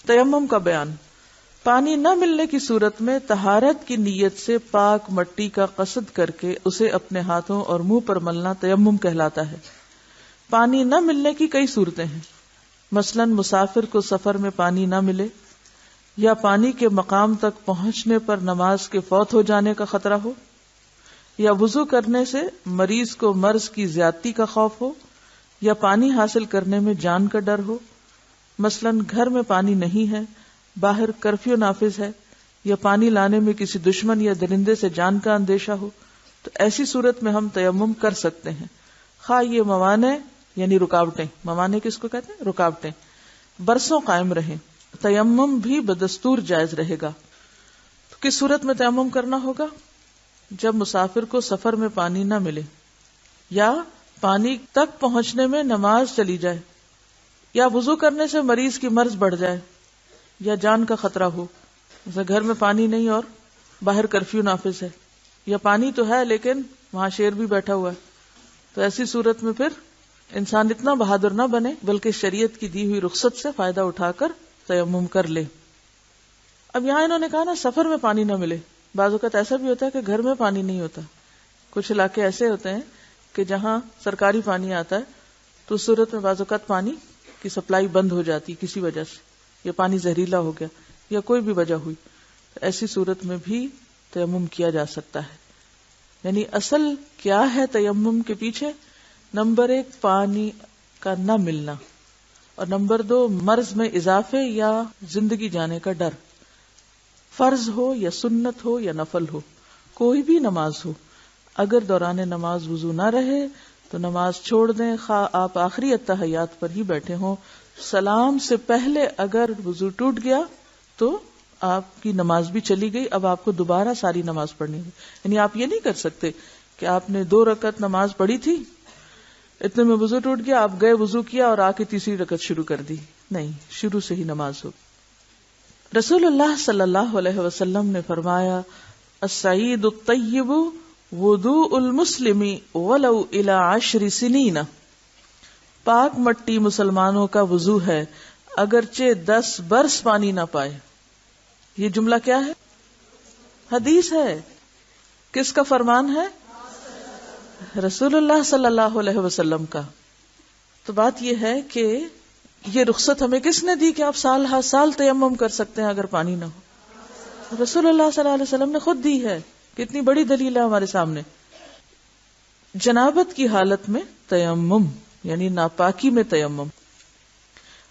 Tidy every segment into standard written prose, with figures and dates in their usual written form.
تیمم کا بیان. پانی نہ ملنے کی صورت میں طہارت کی نیت سے پاک مٹی کا قصد کر کے اسے اپنے ہاتھوں اور منہ پر ملنا تیمم کہلاتا ہے. پانی نہ ملنے کی کئی صورتیں ہیں. مثلاً مسافر کو سفر میں پانی نہ ملے، یا پانی کے مقام تک پہنچنے پر نماز کے فوت ہو جانے کا خطرہ ہو، یا وضو کرنے سے مریض کو مرض کی زیادتی کا خوف ہو، یا پانی حاصل کرنے میں جان کا ڈر ہو. مثلاً گھر میں پانی نہیں ہے، باہر کرفیو نافذ ہے، یا پانی لانے میں کسی دشمن یا درندے سے جان کا اندیشہ ہو، تو ایسی صورت میں ہم تیمم کر سکتے ہیں. خواہ یہ موانع یعنی رکاوٹیں، موانع کس کو کہتے ہیں؟ رکاوٹیں، برسوں قائم رہیں، تیمم بھی بدستور جائز رہے گا. تو کس صورت میں تیمم کرنا ہوگا؟ جب مسافر کو سفر میں پانی نہ ملے، یا پانی تک پہنچنے میں نماز چلی جائے، یا وضو کرنے سے مریض کی مرض بڑھ جائے، یا جان کا خطرہ ہو. جیسے گھر میں پانی نہیں اور باہر کرفیو نافذ ہے، یا پانی تو ہے لیکن وہاں شیر بھی بیٹھا ہوا ہے. تو ایسی صورت میں پھر انسان اتنا بہادر نہ بنے بلکہ شریعت کی دی ہوئی رخصت سے فائدہ اٹھا کر تیمم کر لے. اب یہاں انہوں نے کہا نا سفر میں پانی نہ ملے. بعض اوقات ایسا بھی ہوتا ہے کہ گھر میں پانی نہیں ہوتا. کچھ علاقے ایسے ہوتے ہیں کہ جہاں سرکاری پانی آتا ہے تو اس صورت میں بعض اوقات پانی کی سپلائی بند ہو جاتی کسی وجہ سے، یا پانی زہریلا ہو گیا یا کوئی بھی وجہ ہوئی. ایسی صورت میں بھی تیمم کیا جا سکتا ہے. یعنی اصل کیا ہے تیمم کے پیچھے؟ نمبر 1 پانی کا نہ ملنا، اور نمبر 2 مرض میں اضافے یا زندگی جانے کا ڈر. فرض ہو یا سنت ہو یا نفل ہو، کوئی بھی نماز ہو، اگر دوران نماز وضو نہ رہے تو نماز چھوڑ دیں. خواہ آپ آخری اتحیات پر ہی بیٹھے ہوں، سلام سے پہلے اگر وضو ٹوٹ گیا تو آپ کی نماز بھی چلی گئی. اب آپ کو دوبارہ ساری نماز پڑھنی ہوگی. یعنی آپ یہ نہیں کر سکتے کہ آپ نے 2 رکعت نماز پڑھی تھی، اتنے میں وضو ٹوٹ گیا، آپ گئے وضو کیا اور آ کے تیسری رکعت شروع کر دی. نہیں، شروع سے ہی نماز ہو. رسول اللہ صلی اللہ علیہ وسلم نے فرمایا السعید الطیب وضوء المسلم ولو الی 10 سنین. پاک مٹی مسلمانوں کا وضو ہے اگرچہ 10 برس پانی نہ پائے. یہ جملہ کیا ہے؟ حدیث ہے. کس کا فرمان ہے؟ رسول اللہ صلی اللہ علیہ وسلم کا. تو بات یہ ہے کہ یہ رخصت ہمیں کس نے دی کہ آپ سال ہر سال تیمم کر سکتے ہیں اگر پانی نہ ہو؟ رسول اللہ صلی اللہ علیہ وسلم نے خود دی ہے. کتنی بڑی دلیل ہے ہمارے سامنے. جنابت کی حالت میں تیمم یعنی ناپاکی میں تیمم.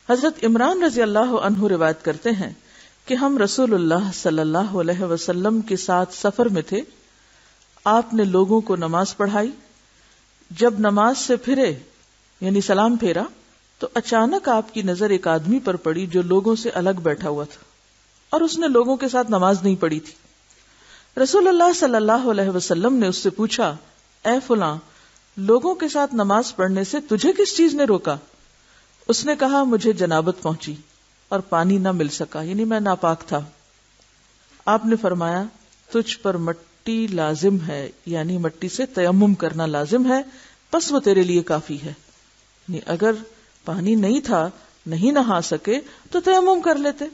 حضرت عمران رضی اللہ عنہ روایت کرتے ہیں کہ ہم رسول اللہ صلی اللہ علیہ وسلم کے ساتھ سفر میں تھے. آپ نے لوگوں کو نماز پڑھائی. جب نماز سے پھرے یعنی سلام پھیرا تو اچانک آپ کی نظر ایک آدمی پر پڑی جو لوگوں سے الگ بیٹھا ہوا تھا اور اس نے لوگوں کے ساتھ نماز نہیں پڑھی تھی. رسول اللہ صلی اللہ علیہ وسلم نے اس سے پوچھا اے فلاں، لوگوں کے ساتھ نماز پڑھنے سے تجھے کس چیز نے روکا؟ اس نے کہا مجھے جنابت پہنچی اور پانی نہ مل سکا، یعنی میں ناپاک تھا. آپ نے فرمایا تجھ پر مٹی لازم ہے، یعنی مٹی سے تیمم کرنا لازم ہے، بس وہ تیرے لیے کافی ہے. یعنی اگر پانی نہیں تھا، نہیں نہا سکے تو تیمم کر لیتے.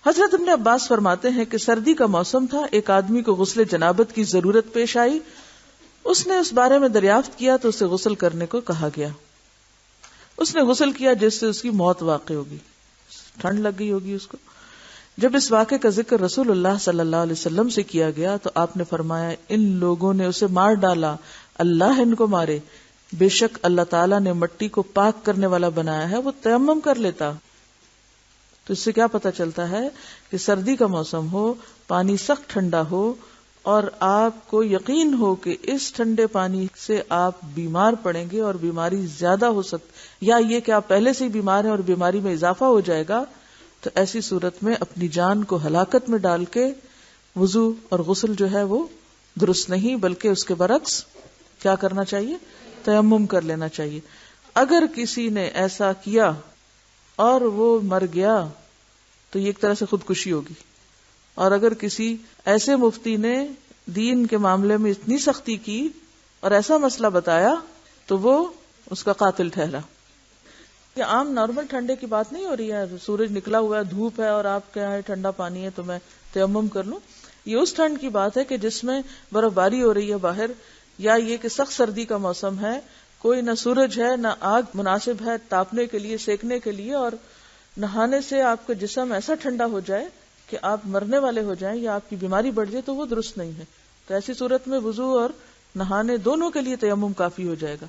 حضرت ابن عباس فرماتے ہیں کہ سردی کا موسم تھا، ایک آدمی کو غسل جنابت کی ضرورت پیش آئی. اس نے اس بارے میں دریافت کیا تو اسے غسل کرنے کو کہا گیا. اس نے غسل کیا جس سے اس کی موت واقع ہوگی، ٹھنڈ لگ گئی ہوگی اس کو. جب اس واقعے کا ذکر رسول اللہ صلی اللہ علیہ وسلم سے کیا گیا تو آپ نے فرمایا ان لوگوں نے اسے مار ڈالا، اللہ ان کو مارے. بے شک اللہ تعالیٰ نے مٹی کو پاک کرنے والا بنایا ہے، وہ تیمم کر لیتا. تو اس سے کیا پتہ چلتا ہے کہ سردی کا موسم ہو، پانی سخت ٹھنڈا ہو اور آپ کو یقین ہو کہ اس ٹھنڈے پانی سے آپ بیمار پڑیں گے اور بیماری زیادہ ہو سکتی، یا یہ کہ آپ پہلے سے ہی بیمار ہیں اور بیماری میں اضافہ ہو جائے گا، تو ایسی صورت میں اپنی جان کو ہلاکت میں ڈال کے وضو اور غسل جو ہے وہ درست نہیں، بلکہ اس کے برعکس کیا کرنا چاہیے؟ تیمم کر لینا چاہیے. اگر کسی نے ایسا کیا اور وہ مر گیا تو یہ ایک طرح سے خودکشی ہوگی، اور اگر کسی ایسے مفتی نے دین کے معاملے میں اتنی سختی کی اور ایسا مسئلہ بتایا تو وہ اس کا قاتل ٹھہرا. یہ عام نارمل ٹھنڈے کی بات نہیں ہو رہی ہے، سورج نکلا ہوا ہے، دھوپ ہے اور آپ کے یہاں ٹھنڈا پانی ہے تو میں تیمم کر لوں. یہ اس ٹھنڈ کی بات ہے کہ جس میں برف باری ہو رہی ہے باہر، یا یہ کہ سخت سردی کا موسم ہے، کوئی نہ سورج ہے نہ آگ مناسب ہے تاپنے کے لیے، سیکنے کے لیے، اور نہانے سے آپ کا جسم ایسا ٹھنڈا ہو جائے کہ آپ مرنے والے ہو جائیں یا آپ کی بیماری بڑھ جائے، تو وہ درست نہیں ہے. تو ایسی صورت میں وضو اور نہانے دونوں کے لیے تیمم کافی ہو جائے گا.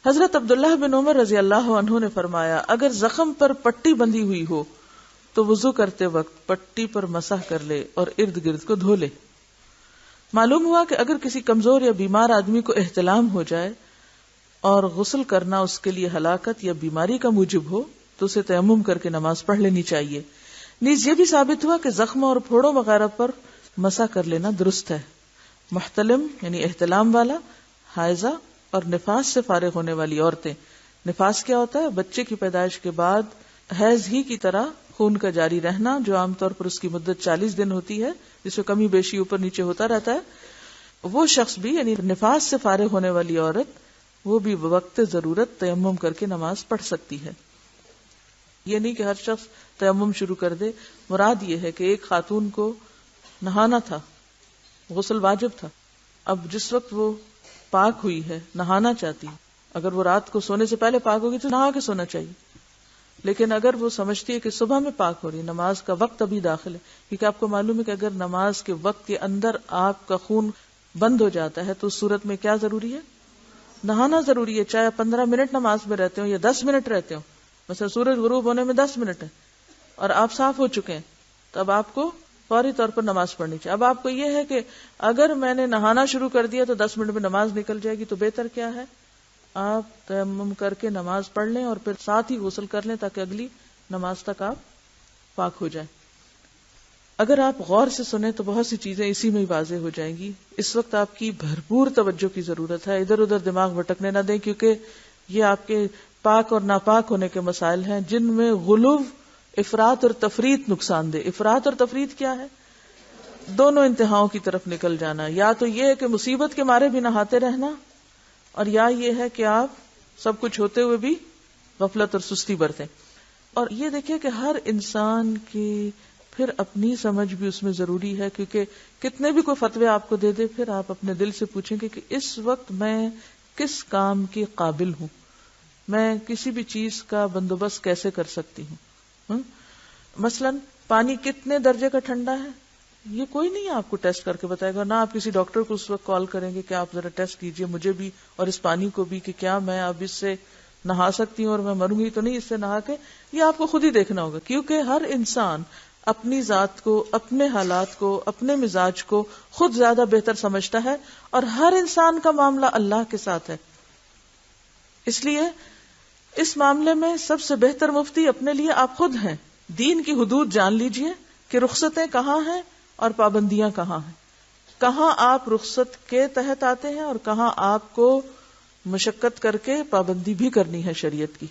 حضرت عبداللہ بن عمر رضی اللہ عنہ نے فرمایا، اگر زخم پر پٹی بندھی ہوئی ہو تو وضو کرتے وقت پٹی پر مسح کر لے اور ارد گرد کو دھو لے. معلوم ہوا کہ اگر کسی کمزور یا بیمار آدمی کو احتلام ہو جائے اور غسل کرنا اس کے لیے ہلاکت یا بیماری کا موجب ہو تو اسے تیمم کر کے نماز پڑھ لینی چاہیے. نیز یہ بھی ثابت ہوا کہ زخم اور پھوڑوں وغیرہ پر مسح کر لینا درست ہے. محتلم یعنی احتلام والا، حائضہ اور نفاس سے فارغ ہونے والی عورتیں. نفاس کیا ہوتا ہے؟ بچے کی پیدائش کے بعد حیض ہی کی طرح خون کا جاری رہنا، جو عام طور پر اس کی مدت 40 دن ہوتی ہے، جس میں کمی بیشی اوپر نیچے ہوتا رہتا ہے. وہ شخص بھی یعنی نفاس سے فارغ ہونے والی عورت، وہ بھی وقت ضرورت تیمم کر کے نماز پڑھ سکتی ہے. یہ نہیں کہ ہر شخص تیمم شروع کر دے. مراد یہ ہے کہ ایک خاتون کو نہانا تھا، غسل واجب تھا، اب جس وقت وہ پاک ہوئی ہے نہانا چاہتی، اگر وہ رات کو سونے سے پہلے پاک ہوگی تو نہا کے سونا چاہیے. لیکن اگر وہ سمجھتی ہے کہ صبح میں پاک ہو رہی، نماز کا وقت ابھی داخل ہے، کیونکہ آپ کو معلوم ہے کہ اگر نماز کے وقت کے اندر آپ کا خون بند ہو جاتا ہے تو اس صورت میں کیا ضروری ہے؟ نہانا ضروری ہے، چاہے 15 منٹ نماز میں رہتے ہو یا 10 منٹ رہتے ہو. مثلا سورج غروب ہونے میں 10 منٹ ہے اور آپ صاف ہو چکے ہیں، تو اب آپ کو فوری طور پر نماز پڑھنی چاہیے. اب آپ کو یہ ہے کہ اگر میں نے نہانا شروع کر دیا تو 10 منٹ میں نماز نکل جائے گی، تو بہتر کیا ہے؟ آپ تیمم کر کے نماز پڑھ لیں اور پھر ساتھ ہی غسل کر لیں تاکہ اگلی نماز تک آپ پاک ہو جائیں. اگر آپ غور سے سنیں تو بہت سی چیزیں اسی میں ہی واضح ہو جائیں گی. اس وقت آپ کی بھرپور توجہ کی ضرورت ہے، ادھر ادھر دماغ بھٹکنے نہ دیں، کیونکہ یہ آپ کے پاک اور ناپاک ہونے کے مسائل ہیں جن میں غلو، افراط اور تفریط نقصان دہ. افراط اور تفریط کیا ہے؟ دونوں انتہاؤں کی طرف نکل جانا. یا تو یہ ہے کہ مصیبت کے مارے بھی نہاتے رہنا، اور یا یہ ہے کہ آپ سب کچھ ہوتے ہوئے بھی غفلت اور سستی برتیں. اور یہ دیکھیں کہ ہر انسان کی پھر اپنی سمجھ بھی اس میں ضروری ہے، کیونکہ کتنے بھی کوئی فتوے آپ کو دے دے، پھر آپ اپنے دل سے پوچھیں گے کہ اس وقت میں کس کام کے قابل ہوں، میں کسی بھی چیز کا بندوبست کیسے کر سکتی ہوں. مثلا پانی کتنے درجے کا ٹھنڈا ہے یہ کوئی نہیں آپ کو ٹیسٹ کر کے بتائے گا، نہ آپ کسی ڈاکٹر کو اس وقت کال کریں گے کہ آپ ذرا ٹیسٹ کیجئے مجھے بھی اور اس پانی کو بھی کہ کیا میں اب اس سے نہا سکتی ہوں اور میں مروں گی تو نہیں اس سے نہا کے. یہ آپ کو خود ہی دیکھنا ہوگا، کیونکہ ہر انسان اپنی ذات کو، اپنے حالات کو، اپنے مزاج کو خود زیادہ بہتر سمجھتا ہے، اور ہر انسان کا معاملہ اللہ کے ساتھ ہے. اس لیے اس معاملے میں سب سے بہتر مفتی اپنے لیے آپ خود ہیں. دین کی حدود جان لیجئے کہ رخصتیں کہاں ہیں اور پابندیاں کہاں ہیں، کہاں آپ رخصت کے تحت آتے ہیں اور کہاں آپ کو مشقت کر کے پابندی بھی کرنی ہے شریعت کی.